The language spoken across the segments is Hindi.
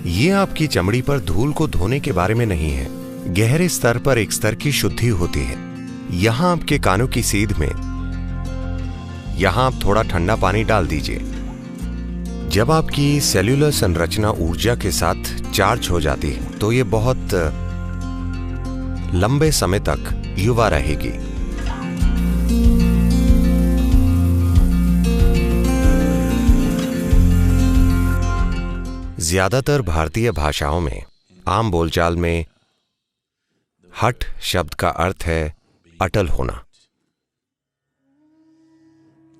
ये आपकी चमड़ी पर धूल को धोने के बारे में नहीं है। गहरे स्तर पर एक स्तर की शुद्धि होती है। यहां आपके कानों की सीध में यहां आप थोड़ा ठंडा पानी डाल दीजिए। जब आपकी सेल्यूलर संरचना ऊर्जा के साथ चार्ज हो जाती है तो ये बहुत लंबे समय तक युवा रहेगी। ज्यादातर भारतीय भाषाओं में आम बोलचाल में हठ शब्द का अर्थ है अटल होना।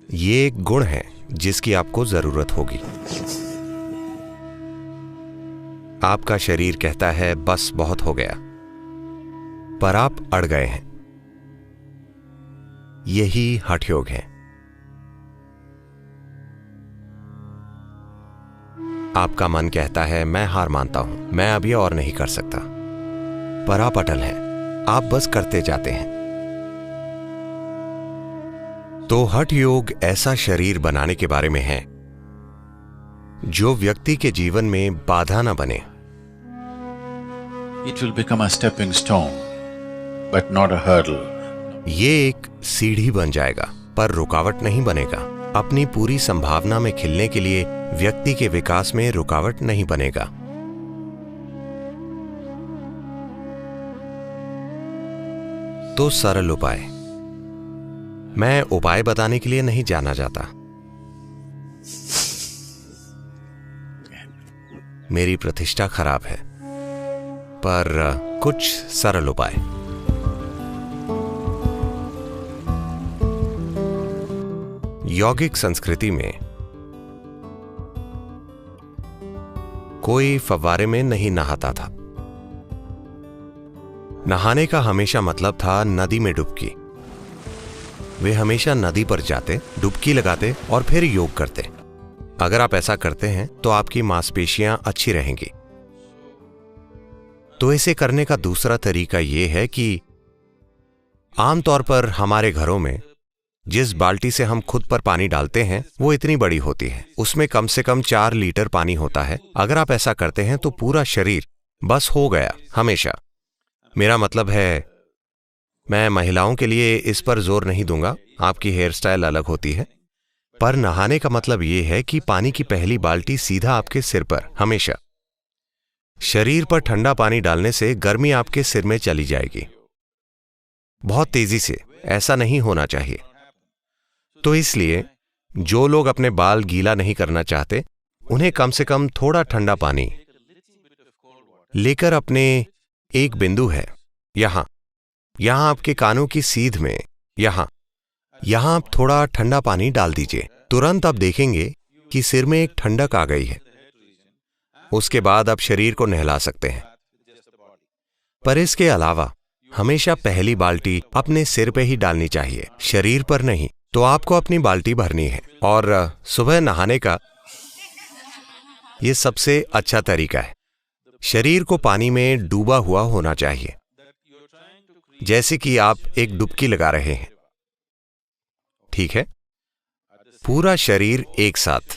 ये एक गुण है जिसकी आपको जरूरत होगी। आपका शरीर कहता है बस बहुत हो गया, पर आप अड़ गए हैं। यही हठ योग है। आपका मन कहता है मैं हार मानता हूं, मैं अब ये और नहीं कर सकता, पर आप अटल हैं। आप बस करते जाते हैं। तो हठ योग ऐसा शरीर बनाने के बारे में है जो व्यक्ति के जीवन में बाधा न बने। It will become a stepping stone, but not a hurdle. ये एक सीढ़ी बन जाएगा, पर रुकावट नहीं बनेगा। अपनी पूरी संभावना में खिलने के लिए व्यक्ति के विकास में रुकावट नहीं बनेगा। तो सरल उपाय। मैं उपाय बताने के लिए नहीं जाना जाता। मेरी प्रतिष्ठा खराब है, पर कुछ सरल उपाय। यौगिक संस्कृति में कोई फव्वारे में नहीं नहाता था। नहाने का हमेशा मतलब था नदी में डुबकी। वे हमेशा नदी पर जाते, डुबकी लगाते और फिर योग करते। अगर आप ऐसा करते हैं तो आपकी मांसपेशियां अच्छी रहेंगी। तो इसे करने का दूसरा तरीका यह है कि आमतौर पर हमारे घरों में जिस बाल्टी से हम खुद पर पानी डालते हैं वो इतनी बड़ी होती है। उसमें कम से कम 4 लीटर पानी होता है। अगर आप ऐसा करते हैं तो पूरा शरीर बस हो गया हमेशा। मेरा मतलब है, मैं महिलाओं के लिए इस पर जोर नहीं दूंगा, आपकी हेयर स्टाइल अलग होती है, पर नहाने का मतलब यह है कि पानी की पहली बाल्टी सीधा आपके सिर पर हमेशा। शरीर पर ठंडा पानी डालने से गर्मी आपके सिर में चली जाएगी बहुत तेजी से। ऐसा नहीं होना चाहिए। तो इसलिए जो लोग अपने बाल गीला नहीं करना चाहते, उन्हें कम से कम थोड़ा ठंडा पानी लेकर अपने एक बिंदु है यहां आपके कानों की सीध में यहां आप थोड़ा ठंडा पानी डाल दीजिए। तुरंत आप देखेंगे कि सिर में एक ठंडक आ गई है। उसके बाद आप शरीर को नहला सकते हैं। पर इसके अलावा हमेशा पहली बाल्टी अपने सिर पे ही डालनी चाहिए, शरीर पर नहीं। तो आपको अपनी बाल्टी भरनी है और सुबह नहाने का यह सबसे अच्छा तरीका है। शरीर को पानी में डूबा हुआ होना चाहिए, जैसे कि आप एक डुबकी लगा रहे हैं। ठीक है? पूरा शरीर एक साथ,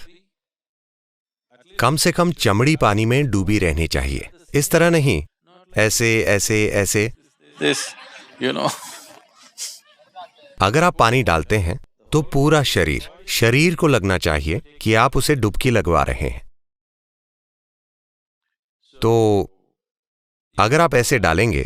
कम से कम चमड़ी पानी में डूबी रहनी चाहिए। इस तरह नहीं, ऐसे ऐसे ऐसे। अगर आप पानी डालते हैं तो पूरा शरीर को लगना चाहिए कि आप उसे डुबकी लगवा रहे हैं। तो अगर आप ऐसे डालेंगे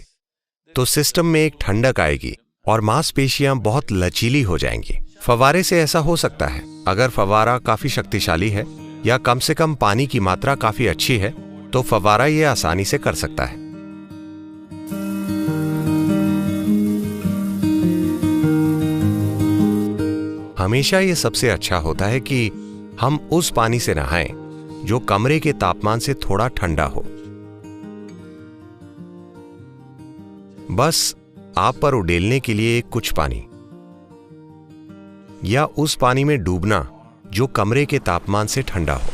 तो सिस्टम में एक ठंडक आएगी और मांसपेशियां बहुत लचीली हो जाएंगी। फव्वारे से ऐसा हो सकता है। अगर फव्वारा काफी शक्तिशाली है या कम से कम पानी की मात्रा काफी अच्छी है तो फव्वारा यह आसानी से कर सकता है। हमेशा यह सबसे अच्छा होता है कि हम उस पानी से नहाएं जो कमरे के तापमान से थोड़ा ठंडा हो। बस आप पर उड़ेलने के लिए कुछ पानी, या उस पानी में डूबना जो कमरे के तापमान से ठंडा हो।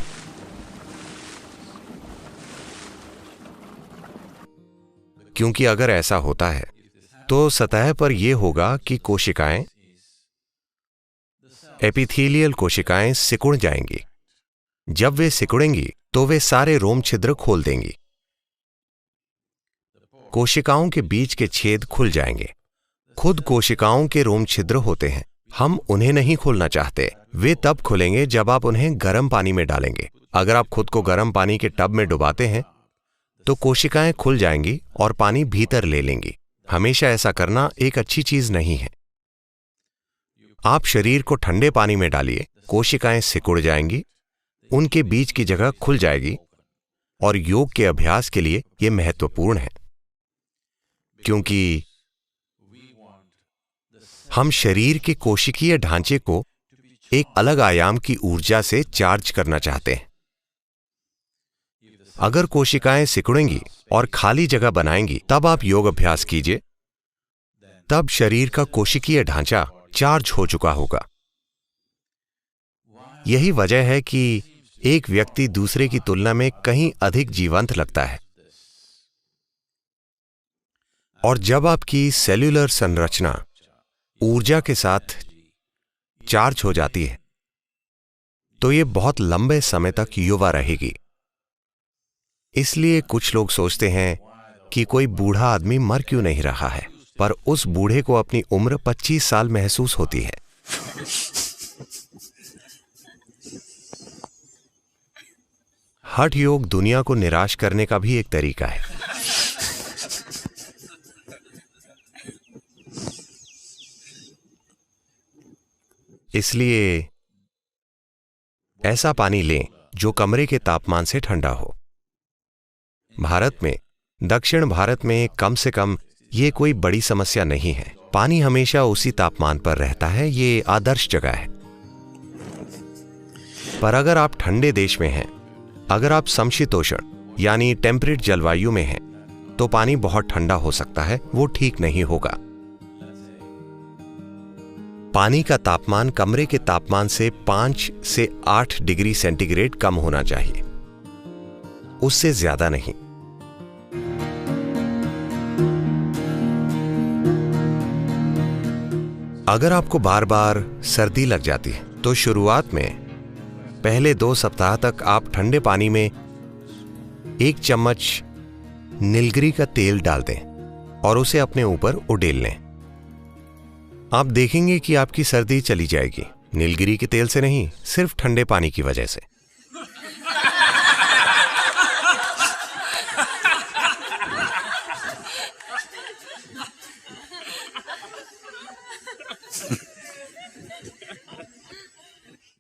क्योंकि अगर ऐसा होता है तो सतह पर यह होगा कि कोशिकाएं, एपिथेलियल कोशिकाएं सिकुड़ जाएंगी। जब वे सिकुड़ेंगी तो वे सारे रोम छिद्र खोल देंगी। कोशिकाओं के बीच के छेद खुल जाएंगे। खुद कोशिकाओं के रोम छिद्र होते हैं, हम उन्हें नहीं खोलना चाहते। वे तब खुलेंगे जब आप उन्हें गर्म पानी में डालेंगे। अगर आप खुद को गर्म पानी के टब में डुबाते हैं तो कोशिकाएं खुल जाएंगी और पानी भीतर ले लेंगी। हमेशा ऐसा करना एक अच्छी चीज नहीं है। आप शरीर को ठंडे पानी में डालिए, कोशिकाएं सिकुड़ जाएंगी, उनके बीच की जगह खुल जाएगी। और योग के अभ्यास के लिए यह महत्वपूर्ण है, क्योंकि हम शरीर के कोशिकीय ढांचे को एक अलग आयाम की ऊर्जा से चार्ज करना चाहते हैं। अगर कोशिकाएं सिकुड़ेंगी और खाली जगह बनाएंगी, तब आप योग अभ्यास कीजिए। तब शरीर का कोशिकीय ढांचा चार्ज हो चुका होगा। यही वजह है कि एक व्यक्ति दूसरे की तुलना में कहीं अधिक जीवंत लगता है। और जब आपकी सेल्यूलर संरचना ऊर्जा के साथ चार्ज हो जाती है तो यह बहुत लंबे समय तक युवा रहेगी। इसलिए कुछ लोग सोचते हैं कि कोई बूढ़ा आदमी मर क्यों नहीं रहा है, पर उस बूढ़े को अपनी उम्र 25 साल महसूस होती है। हठ योग दुनिया को निराश करने का भी एक तरीका है। इसलिए ऐसा पानी लें जो कमरे के तापमान से ठंडा हो। भारत में, दक्षिण भारत में कम से कम ये कोई बड़ी समस्या नहीं है। पानी हमेशा उसी तापमान पर रहता है, ये आदर्श जगह है। पर अगर आप ठंडे देश में हैं, अगर आप समशीतोष्ण यानी टेम्परेट जलवायु में हैं, तो पानी बहुत ठंडा हो सकता है, वो ठीक नहीं होगा। पानी का तापमान कमरे के तापमान से 5 से 8 डिग्री सेंटीग्रेड कम होना चाहिए, उससे ज्यादा नहीं। अगर आपको बार बार सर्दी लग जाती है तो शुरुआत में पहले 2 सप्ताह तक आप ठंडे पानी में 1 चम्मच नीलगिरी का तेल डाल दें और उसे अपने ऊपर उड़ेल लें। आप देखेंगे कि आपकी सर्दी चली जाएगी, नीलगिरी के तेल से नहीं, सिर्फ ठंडे पानी की वजह से।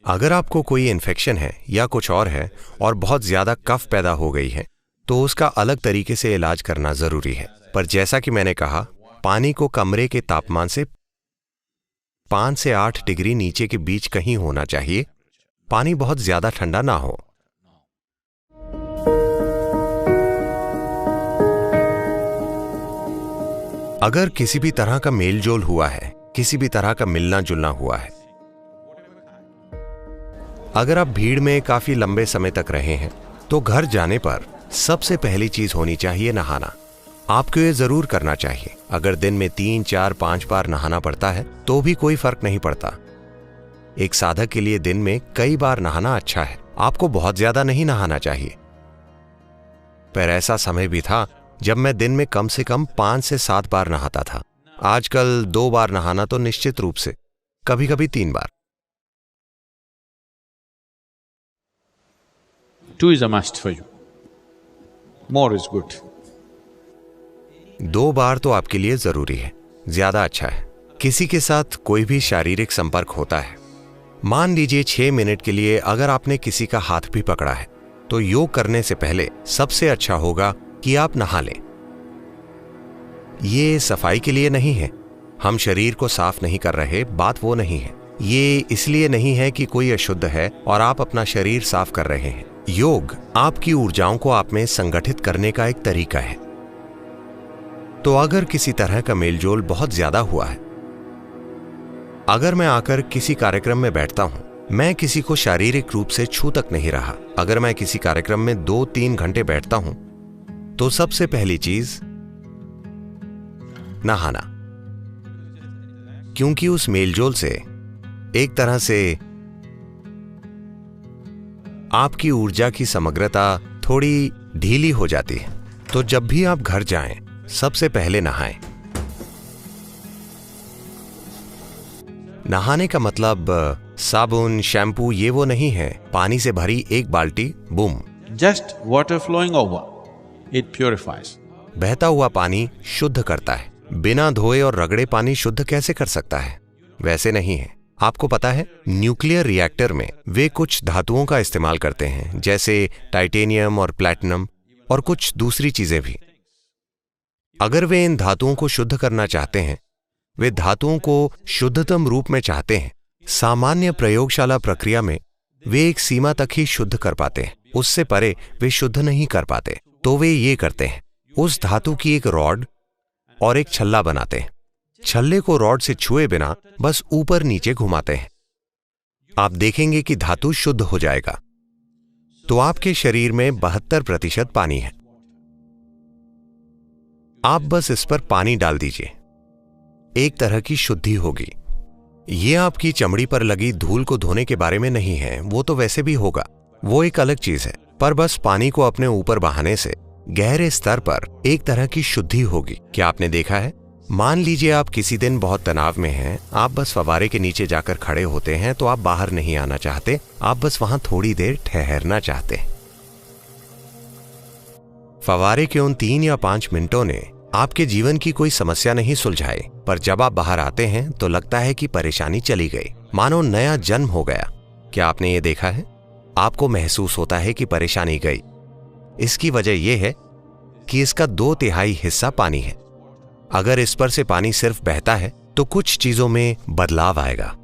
अगर आपको कोई इन्फेक्शन है या कुछ और है और बहुत ज्यादा कफ पैदा हो गई है, तो उसका अलग तरीके से इलाज करना जरूरी है। पर जैसा कि मैंने कहा, पानी को कमरे के तापमान से 5 से 8 डिग्री नीचे के बीच कहीं होना चाहिए। पानी बहुत ज्यादा ठंडा ना हो। अगर किसी भी तरह का मेलजोल हुआ है, किसी भी तरह का मिलना जुलना हुआ है, अगर आप भीड़ में काफी लंबे समय तक रहे हैं, तो घर जाने पर सबसे पहली चीज होनी चाहिए नहाना। आपको ये जरूर करना चाहिए। अगर दिन में 3, 4, 5 बार नहाना पड़ता है तो भी कोई फर्क नहीं पड़ता। एक साधक के लिए दिन में कई बार नहाना अच्छा है। आपको बहुत ज्यादा नहीं नहाना चाहिए। पर ऐसा समय भी था जब मैं दिन में कम से कम 5 से 7 बार नहाता था। आजकल 2 बार नहाना तो निश्चित रूप से, कभी कभी 3 बार। 2 is a must for you. More is good. 2 बार तो आपके लिए जरूरी है, ज्यादा अच्छा है। किसी के साथ कोई भी शारीरिक संपर्क होता है, मान लीजिए 6 मिनट के लिए, अगर आपने किसी का हाथ भी पकड़ा है, तो योग करने से पहले सबसे अच्छा होगा कि आप नहा लें। ये सफाई के लिए नहीं है, हम शरीर को साफ नहीं कर रहे, बात वो नहीं है। ये इसलिए नहीं है कि कोई अशुद्ध है और आप अपना शरीर साफ कर रहे हैं। योग आपकी ऊर्जाओं को आप में संगठित करने का एक तरीका है। तो अगर किसी तरह का मेलजोल बहुत ज्यादा हुआ है, अगर मैं आकर किसी कार्यक्रम में बैठता हूं, मैं किसी को शारीरिक रूप से छू तक नहीं रहा, अगर मैं किसी कार्यक्रम में 2-3 घंटे बैठता हूं, तो सबसे पहली चीज नहाना। क्योंकि उस मेलजोल से एक तरह से आपकी ऊर्जा की समग्रता थोड़ी ढीली हो जाती है। तो जब भी आप घर जाएं, सबसे पहले नहाएं। नहाने का मतलब साबुन, शैम्पू ये वो नहीं है। पानी से भरी एक बाल्टी, boom. Just water flowing over, it purifies. बहता हुआ पानी शुद्ध करता है। बिना धोए और रगड़े पानी शुद्ध कैसे कर सकता है? वैसे नहीं है। आपको पता है, न्यूक्लियर रिएक्टर में वे कुछ धातुओं का इस्तेमाल करते हैं, जैसे टाइटेनियम और प्लैटिनम और कुछ दूसरी चीजें भी। अगर वे इन धातुओं को शुद्ध करना चाहते हैं, वे धातुओं को शुद्धतम रूप में चाहते हैं, सामान्य प्रयोगशाला प्रक्रिया में वे एक सीमा तक ही शुद्ध कर पाते हैं, उससे परे वे शुद्ध नहीं कर पाते। तो वे ये करते हैं, उस धातु की एक रॉड और एक छल्ला बनाते हैं। छल्ले को रॉड से छुए बिना बस ऊपर नीचे घुमाते हैं। आप देखेंगे कि धातु शुद्ध हो जाएगा। तो आपके शरीर में 72% पानी है। आप बस इस पर पानी डाल दीजिए, एक तरह की शुद्धि होगी। ये आपकी चमड़ी पर लगी धूल को धोने के बारे में नहीं है, वो तो वैसे भी होगा, वो एक अलग चीज है। पर बस पानी को अपने ऊपर बहाने से गहरे स्तर पर एक तरह की शुद्धि होगी। क्या आपने देखा है? मान लीजिए आप किसी दिन बहुत तनाव में हैं, आप बस फव्वारे के नीचे जाकर खड़े होते हैं, तो आप बाहर नहीं आना चाहते, आप बस वहां थोड़ी देर ठहरना चाहते हैं। फव्वारे के उन 3 या 5 मिनटों ने आपके जीवन की कोई समस्या नहीं सुलझाई, पर जब आप बाहर आते हैं तो लगता है कि परेशानी चली गई, मानो नया जन्म हो गया। क्या आपने ये देखा है? आपको महसूस होता है कि परेशानी गई। इसकी वजह यह है कि इसका 2/3 हिस्सा पानी है। अगर इस पर से पानी सिर्फ बहता है तो कुछ चीजों में बदलाव आएगा।